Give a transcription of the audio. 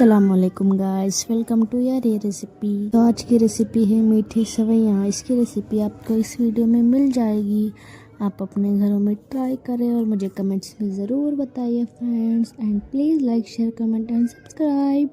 अस्सलामुअलैकुम guys, welcome to यार ये रेसिपी। तो आज की रेसिपी है मीठे सवैया। इसकी रेसिपी आपको इस वीडियो में मिल जाएगी। आप अपने घरों में ट्राई करें और मुझे कमेंट्स में ज़रूर बताइए friends. And please like share comment and subscribe.